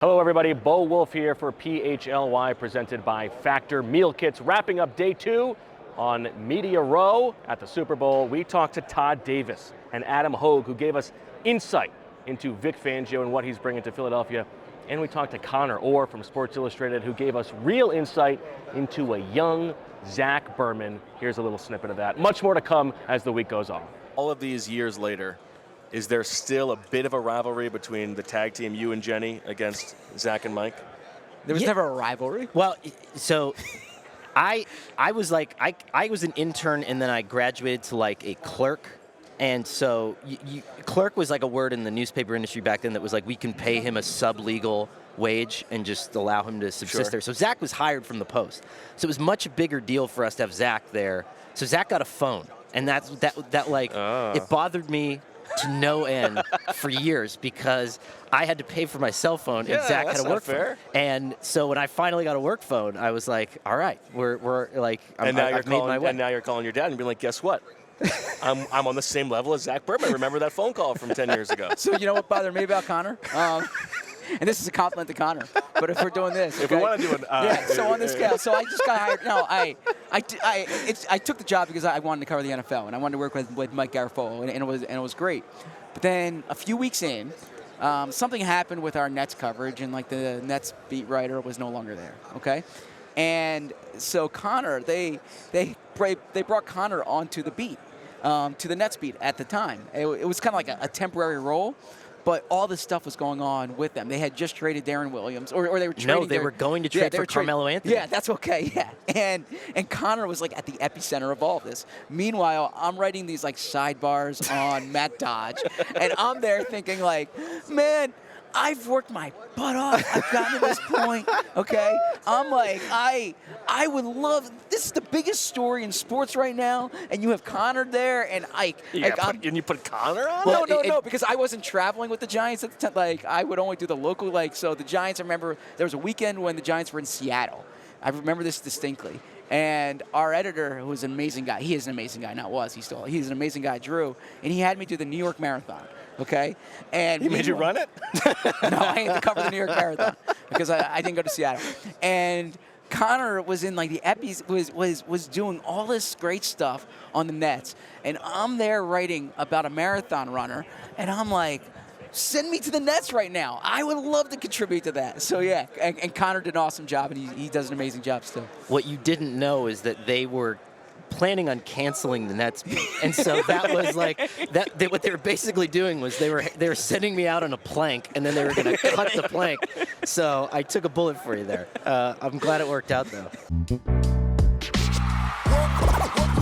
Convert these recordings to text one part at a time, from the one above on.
Hello everybody, Bo Wolf here for PHLY, presented by Factor Meal Kits. Wrapping up day 2 on Media Row at the Super Bowl. We talked to Todd Davis and Adam Hoge, who gave us insight into Vic Fangio and what he's bringing to Philadelphia. And we talked to Conor Orr from Sports Illustrated, who gave us real insight into a young Zach Berman. Here's a little snippet of that. Much more to come as the week goes on. All of these years later, is there still a bit of a rivalry between the tag team, you and Jenny, against Zach and Mike? There was never a rivalry. Well, so I was like, I was an intern, and then I graduated to like a clerk. And so clerk was like a word in the newspaper industry back then that was like, we can pay him a sub-legal wage and just allow him to subsist there. So Zach was hired from the Post. So it was much a bigger deal for us to have Zach there. So Zach got a phone, and that it bothered me to no end for years because I had to pay for my cell phone and Zach had a work phone. And so when I finally got a work phone, I was like, all right, we're like, I've made my way. And now you're calling your dad and being like, guess what? I'm on the same level as Zach Berman. Remember that phone call from 10 years ago? So you know what bothered me about Conor? And this is a compliment to Conor. But if we're doing this, okay? If we want to do it, so on this scale, so I just got hired. No, I took the job because I wanted to cover the NFL and I wanted to work with Mike Garafolo, and it was great. But then a few weeks in, something happened with our Nets coverage, and like the Nets beat writer was no longer there. Okay, and so Conor, they brought Conor onto the beat, to the Nets beat at the time. It was kind of like a temporary role. But all this stuff was going on with them. They had just traded Darren Williams, or they were trading. No, they were going to trade for Carmelo Anthony. Yeah, that's okay. Yeah, and Conor was like at the epicenter of all of this. Meanwhile, I'm writing these like sidebars on Matt Dodge, and I'm there thinking like, man, I've worked my butt off. I've gotten to this point, okay? I'm like, I would love, this is the biggest story in sports right now, and you have Conor there, and and you put Conor on? Well, no, because I wasn't traveling with the Giants at the time. Like, I would only do the local, so the Giants, I remember, there was a weekend when the Giants were in Seattle. I remember this distinctly. And our editor, who was an amazing guy, he is an amazing guy, he's an amazing guy, Drew, and he had me do the New York Marathon. Okay, and he made you run it? No, I had to cover the New York Marathon because I didn't go to Seattle. And Conor was in like the Eppies, was doing all this great stuff on the Nets, and I'm there writing about a marathon runner, and I'm like, send me to the Nets right now. I would love to contribute to that. So yeah, and Conor did an awesome job, and he does an amazing job still. What you didn't know is that they were planning on canceling the Nets beat. And so that was like what they were basically doing was they were sending me out on a plank, and then they were going to cut the plank. So I took a bullet for you there. I'm glad it worked out though.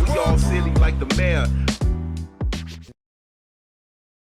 We all silly like the mayor.